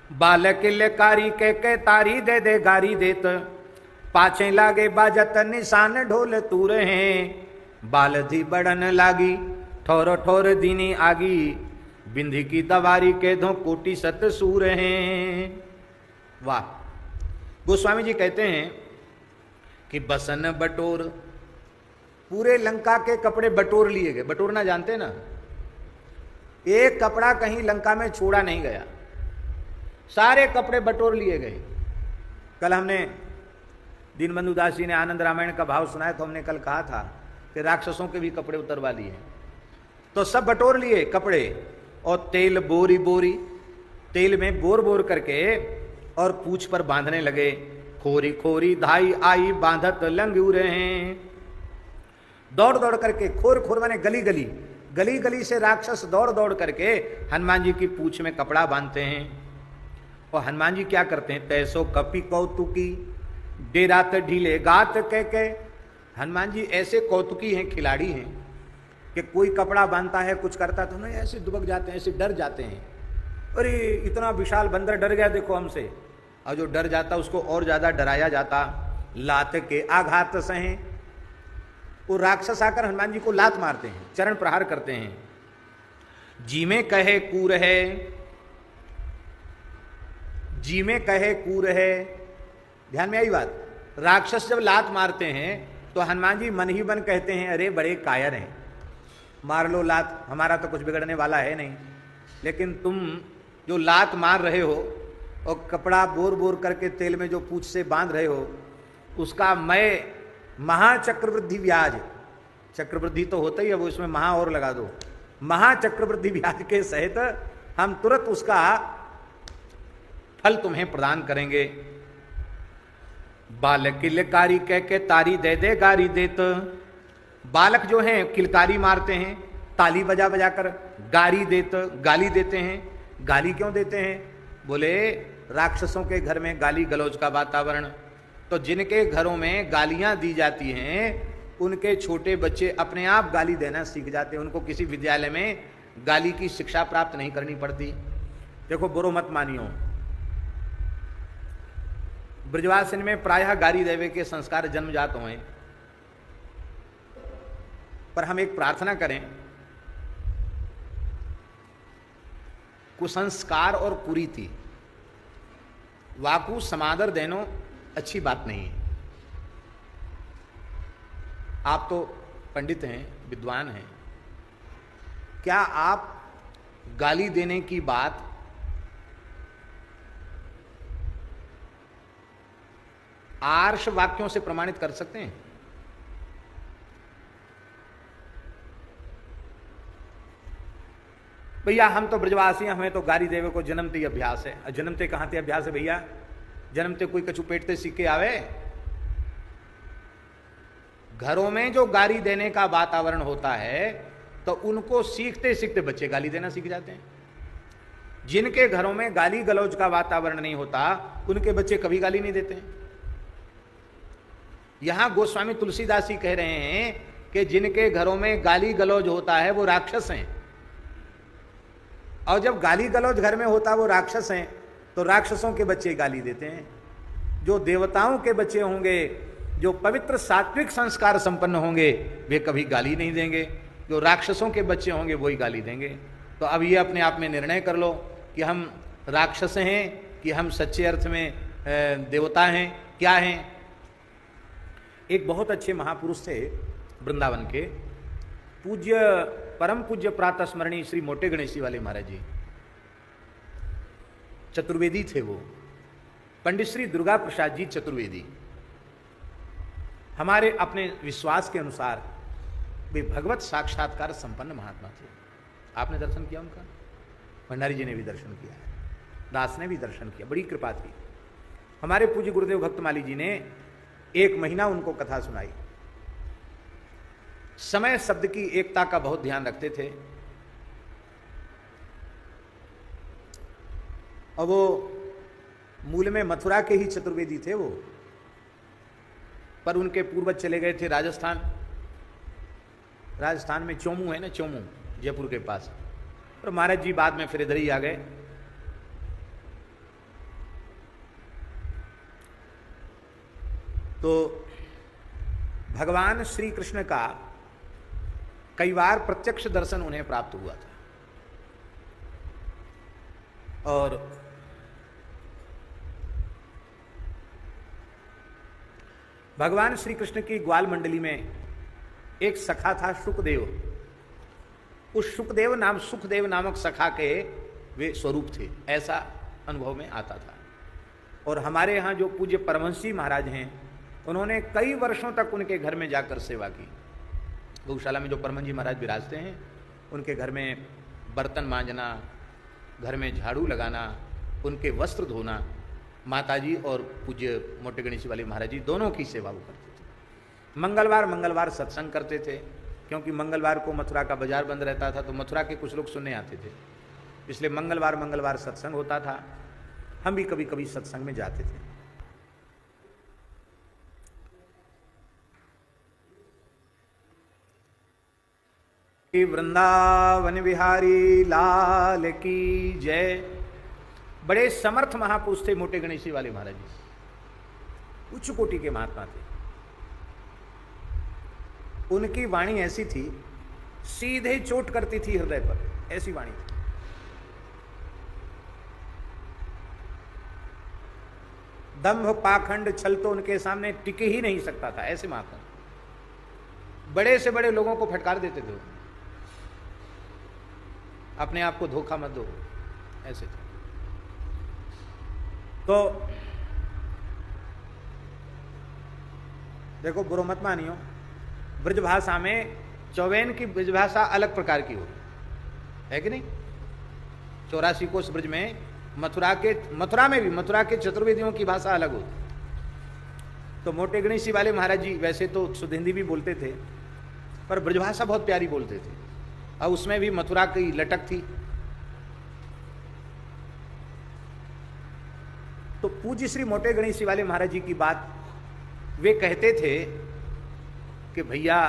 बालक लकारी के तारी दे दे गारी देत, पाछे लागे बाजत निशान ढोल तूर हैं। बालधी बड़न लागी ठोर ठोर दीनी आगी, बिंदी की दवारी के धो कोटि सत सूर हैं। वाह। गोस्वामी जी कहते हैं कि बसन बटोर, पूरे लंका के कपड़े बटोर लिए गए। बटोरना जानते ना, एक कपड़ा कहीं लंका में छोड़ा नहीं गया, सारे कपड़े बटोर लिए गए। कल हमने दीनबंधु दास जी ने आनंद रामायण का भाव सुनाया, तो हमने कल कहा था कि राक्षसों के भी कपड़े उतरवा लिए, तो सब बटोर लिए कपड़े। और तेल बोरी बोरी, तेल में बोर बोर करके और पूंछ पर बांधने लगे। खोरी खोरी धाई आई बांधत लंगूर हैं। दौड़ दौड़ करके, खोर खोर माने गली गली, गली गली से राक्षस दौड़ दौड़ करके हनुमान जी की पूंछ में कपड़ा बांधते हैं। और हनुमान जी क्या करते हैं, तैसो कपि कौतुकी डेरात ढीले गात के। हनुमान जी ऐसे कौतुकी हैं, खिलाड़ी हैं कि कोई कपड़ा बांधता है, कुछ करता तो नहीं, ऐसे दुबक जाते हैं, ऐसे डर जाते हैं। अरे इतना विशाल बंदर डर गया देखो हमसे, और जो डर जाता उसको और ज्यादा डराया जाता। लात के आघात सहे, वो राक्षस आकर हनुमान जी को लात मारते हैं, चरण प्रहार करते हैं। जी में कहे कूर है, जी में कहे कूर है। ध्यान में आई बात, राक्षस जब लात मारते हैं तो हनुमान जी मन ही मन कहते हैं, अरे बड़े कायर हैं, मार लो लात, हमारा तो कुछ बिगड़ने वाला है नहीं। लेकिन तुम जो लात मार रहे हो और कपड़ा बोर बोर करके तेल में जो पूंछ से बांध रहे हो, उसका मैं महाचक्रवृद्धि ब्याज, चक्रवृद्धि तो होता ही है, वो इसमें महा और लगा दो, महाचक्रवृद्धि ब्याज के सहित हम तुरंत उसका फल तुम्हें प्रदान करेंगे। बालक किलकारी कह के तारी दे दे गारी देत। बालक जो हैं किलकारी मारते हैं, ताली बजा बजा कर गारी देत, गाली देते हैं। गाली क्यों देते हैं, बोले राक्षसों के घर में गाली गलौज का वातावरण, तो जिनके घरों में गालियां दी जाती हैं उनके छोटे बच्चे अपने आप गाली देना सीख जाते हैं, उनको किसी विद्यालय में गाली की शिक्षा प्राप्त नहीं करनी पड़ती। देखो बुरो मत मानियो, ब्रजवासिन में प्रायः गाली देवे के संस्कार जन्मजात हुए, पर हम एक प्रार्थना करें, कुसंस्कार और कुरीति वाकु समादर देनो अच्छी बात नहीं है। आप तो पंडित हैं, विद्वान हैं, क्या आप गाली देने की बात आर्ष वाक्यों से प्रमाणित कर सकते हैं? भैया हम तो ब्रजवासी हैं, हमें तो गाली देवे को जन्मते ही अभ्यास है। जन्मते कहां से अभ्यास है भैया, जन्मते कोई कछु पेटते सीख के आवे? घरों में जो गाली देने का वातावरण होता है तो उनको सीखते सीखते बच्चे गाली देना सीख जाते हैं। जिनके घरों में गाली गलौज का वातावरण नहीं होता उनके बच्चे कभी गाली नहीं देते हैं। यहां गोस्वामी तुलसीदास जी कह रहे हैं कि जिनके घरों में गाली गलौज होता है वो राक्षस हैं, और जब गाली गलौज घर में होता है वो राक्षस हैं, तो राक्षसों के बच्चे गाली देते हैं। जो देवताओं के बच्चे होंगे, जो पवित्र सात्विक संस्कार संपन्न होंगे, वे कभी गाली नहीं देंगे। जो राक्षसों के बच्चे होंगे वही गाली देंगे। तो अब ये अपने आप में निर्णय कर लो कि हम राक्षस हैं कि हम सच्चे अर्थ में देवता हैं, क्या हैं। एक बहुत अच्छे महापुरुष थे वृंदावन के, पूज्य परम पूज्य प्रातः स्मरणीय श्री मोटे गणेशी वाले महाराज जी, चतुर्वेदी थे वो, पंडित श्री दुर्गा प्रसाद जी चतुर्वेदी। हमारे अपने विश्वास के अनुसार वे भगवत साक्षात्कार संपन्न महात्मा थे। आपने दर्शन किया उनका? भंडारी जी ने भी दर्शन किया है, दास ने भी दर्शन किया, बड़ी कृपा थी। हमारे पूज्य गुरुदेव भक्तमाली जी ने 1 महीना उनको कथा सुनाई। समय शब्द की एकता का बहुत ध्यान रखते थे, और वो मूल में मथुरा के ही चतुर्वेदी थे वो, पर उनके पूर्वज चले गए थे राजस्थान। राजस्थान में चोमू है ना, चोमू जयपुर के पास, और महाराज जी बाद में फिर इधर ही आ गए। तो भगवान श्री कृष्ण का कई बार प्रत्यक्ष दर्शन उन्हें प्राप्त हुआ था। और भगवान श्री कृष्ण की ग्वाल मंडली में एक सखा था सुखदेव। उस सुखदेव नामक सखा के वे स्वरूप थे, ऐसा अनुभव में आता था। और हमारे यहाँ जो पूज्य परमहंसी महाराज हैं, उन्होंने कई वर्षों तक उनके घर में जाकर सेवा की। गौशाला में जो परमहंसी महाराज विराजते हैं, उनके घर में बर्तन मांजना, घर में झाड़ू लगाना, उनके वस्त्र धोना, माताजी और पूज्य मोटे गणेश वाले महाराज जी दोनों की सेवा वो करते थे। मंगलवार सत्संग करते थे, क्योंकि मंगलवार को मथुरा का बाजार बंद रहता था, तो मथुरा के कुछ लोग सुनने आते थे, इसलिए मंगलवार सत्संग होता था। हम भी कभी कभी सत्संग में जाते थे। कि वृंदावन बिहारी लाल की जय। बड़े समर्थ महापुरुष थे मोटे गणेशी वाले महाराज जी, उच्च कोटि के महात्मा थे। उनकी वाणी ऐसी थी, सीधे चोट करती थी हृदय पर, ऐसी वाणी थी। दंभ पाखंड छल तो उनके सामने टिके ही नहीं सकता था, ऐसे महात्मा। बड़े से बड़े लोगों को फटकार देते थे, अपने आप को धोखा मत दो, ऐसे थे। तो देखो, बुरो मत मानियो, ब्रजभाषा में चौबेन की ब्रजभाषा अलग प्रकार की होती है कि नहीं। 84 कोस ब्रज में मथुरा के चतुर्वेदियों की भाषा अलग होती। तो मोटे गणेशी वाले महाराज जी वैसे तो शुद्ध हिंदी भी बोलते थे, पर ब्रजभाषा बहुत प्यारी बोलते थे, और उसमें भी मथुरा की लटक थी। तो पूज्य श्री मोटे गणेशी वाले महाराज जी की बात वे कहते थे कि भैया,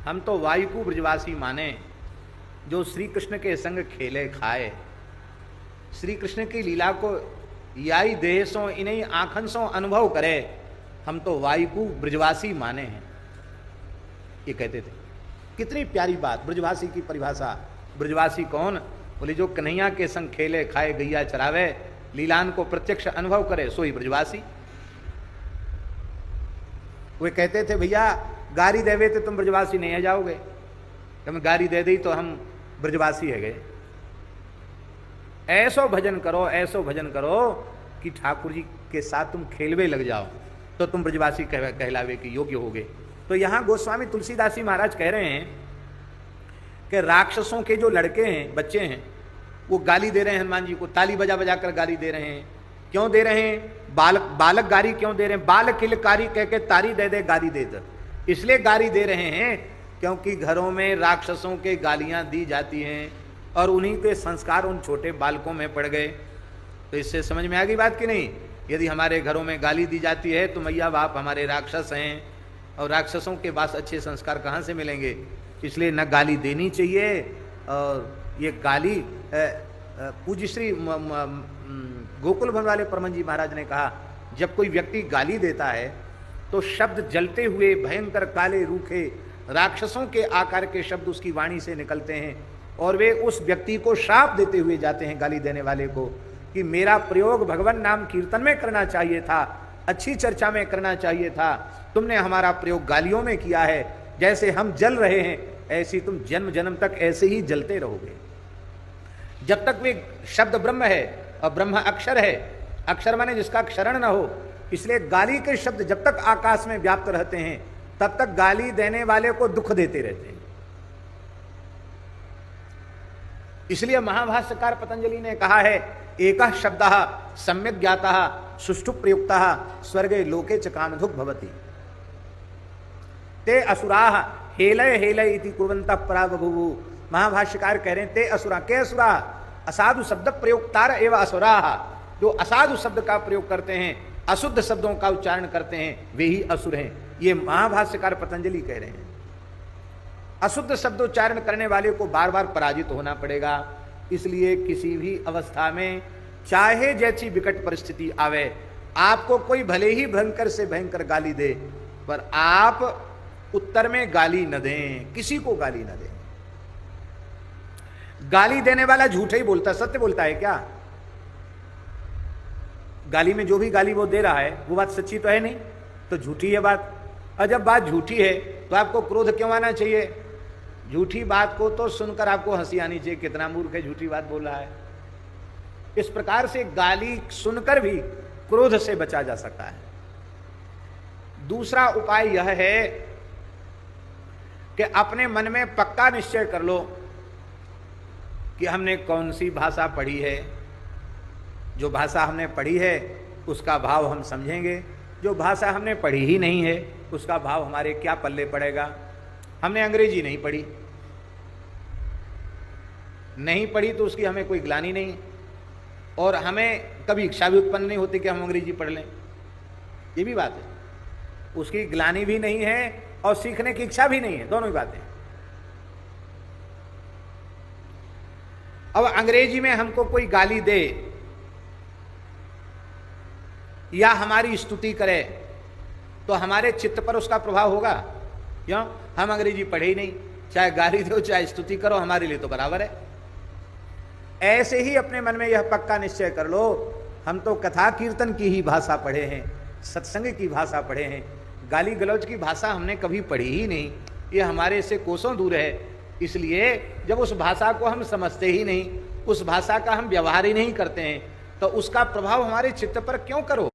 हम तो वायुकु ब्रजवासी माने, जो श्री कृष्ण के संग खेले खाए, श्री कृष्ण की लीला को याई देह सो इन्हीं आंखन सो अनुभव करे, हम तो वायुकु ब्रजवासी माने हैं, ये कहते थे। कितनी प्यारी बात, ब्रजवासी की परिभाषा। ब्रजवासी कौन? बोले जो कन्हैया के संग खेले खाए गैया चरावे, लीलान को प्रत्यक्ष अनुभव करे, सोई ब्रजवासी। वे कहते थे भैया, गारी देवे तो तुम ब्रजवासी नहीं है जाओगे, तुम गारी दे दी तो हम ब्रजवासी है गए। ऐसो भजन करो कि ठाकुर जी के साथ तुम खेलवे लग जाओ, तो तुम ब्रजवासी कहलावे के योग्य होगे। तो यहाँ गोस्वामी तुलसीदासी महाराज कह रहे हैं कि राक्षसों के जो लड़के हैं, बच्चे हैं, वो गाली दे रहे हैं हनुमान जी को, ताली बजा बजा कर गाली दे रहे हैं। क्यों दे रहे हैं? बालक गारी क्यों दे रहे हैं? बाल किलकारी कह के तारी दे दे गाली दे दे, इसलिए गाली दे रहे हैं क्योंकि घरों में राक्षसों के गालियां दी जाती हैं और उन्हीं के संस्कार उन छोटे बालकों में पड़ गए। तो इससे समझ में आ गई बात कि नहीं? यदि हमारे घरों में गाली दी जाती है तो मैया बाप हमारे राक्षस हैं, और राक्षसों के पास अच्छे संस्कार कहाँ से मिलेंगे? इसलिए न गाली देनी चाहिए। और ये गाली पूज्य श्री गोकुल भवन वाले परमन जी महाराज ने कहा, जब कोई व्यक्ति गाली देता है तो शब्द जलते हुए भयंकर काले रूखे राक्षसों के आकार के शब्द उसकी वाणी से निकलते हैं, और वे उस व्यक्ति को श्राप देते हुए जाते हैं, गाली देने वाले को, कि मेरा प्रयोग भगवान नाम कीर्तन में करना चाहिए था, अच्छी चर्चा में करना चाहिए था, तुमने हमारा प्रयोग गालियों में किया है। जैसे हम जल रहे हैं ऐसी तुम जन्म जन्म तक ऐसे ही जलते रहोगे। जब तक वे शब्द ब्रह्म है और ब्रह्म अक्षर है, अक्षर माने जिसका क्षरण न हो, इसलिए गाली के शब्द जब तक आकाश में व्याप्त रहते हैं तब तक गाली देने वाले को दुख देते रहते हैं। इसलिए महाभाष्यकार पतंजलि ने कहा है, एकः शब्दः सम्यक् ज्ञातः सुष्ठु प्रयुक्तः स्वर्गे लोके च कामधुक् भवति। ते असुराः हेलय हेलय इति कुर्वन्तः पराबभूवु। महाभाष्यकार कह रहे हैं, ते असुरा, के असुरा? असाधु शब्द प्रयोक्तार एवं असुराः, जो असाधु शब्द का प्रयोग करते हैं, अशुद्ध शब्दों का उच्चारण करते हैं, वे ही असुर हैं। ये महाभाष्यकार पतंजलि कह रहे हैं। अशुद्ध शब्दोच्चारण करने वाले को बार बार पराजित होना पड़ेगा। इसलिए किसी भी अवस्था में चाहे जैसी विकट परिस्थिति आवे, आपको कोई भले ही भयंकर से भयंकर गाली दे, पर आप उत्तर में गाली न दें, किसी को गाली न दें। गाली देने वाला झूठ ही बोलता, सत्य बोलता है क्या? गाली में जो भी गाली वो दे रहा है वो बात सच्ची तो है नहीं, तो झूठी है बात। और जब बात झूठी है तो आपको क्रोध क्यों आना चाहिए? झूठी बात को तो सुनकर आपको हंसी आनी चाहिए, कितना मूर्ख है, झूठी बात बोल रहा है। इस प्रकार से गाली सुनकर भी क्रोध से बचा जा सकता है। दूसरा उपाय यह है कि अपने मन में पक्का निश्चय कर लो कि हमने कौन सी भाषा पढ़ी है। जो भाषा हमने पढ़ी है उसका भाव हम समझेंगे, जो भाषा हमने पढ़ी ही नहीं है उसका भाव हमारे क्या पल्ले पड़ेगा। हमने अंग्रेजी नहीं पढ़ी, नहीं पढ़ी तो उसकी हमें कोई ग्लानि नहीं, और हमें कभी इच्छा भी उत्पन्न नहीं होती कि हम अंग्रेजी पढ़ लें, ये भी बात है। उसकी ग्लानि भी नहीं है और सीखने की इच्छा भी नहीं है, दोनों ही बातें। अब अंग्रेजी में हमको कोई गाली दे या हमारी स्तुति करे तो हमारे चित्त पर उसका प्रभाव होगा? क्यों? हम अंग्रेजी पढ़े ही नहीं, चाहे गाली दो चाहे स्तुति करो, हमारे लिए तो बराबर है। ऐसे ही अपने मन में यह पक्का निश्चय कर लो, हम तो कथा कीर्तन की ही भाषा पढ़े हैं, सत्संग की भाषा पढ़े हैं, गाली गलौज की भाषा हमने कभी पढ़ी ही नहीं, ये हमारे से कोसों दूर है। इसलिए जब उस भाषा को हम समझते ही नहीं, उस भाषा का हम व्यवहार ही नहीं करते हैं, तो उसका प्रभाव हमारे चित्त पर क्यों करो?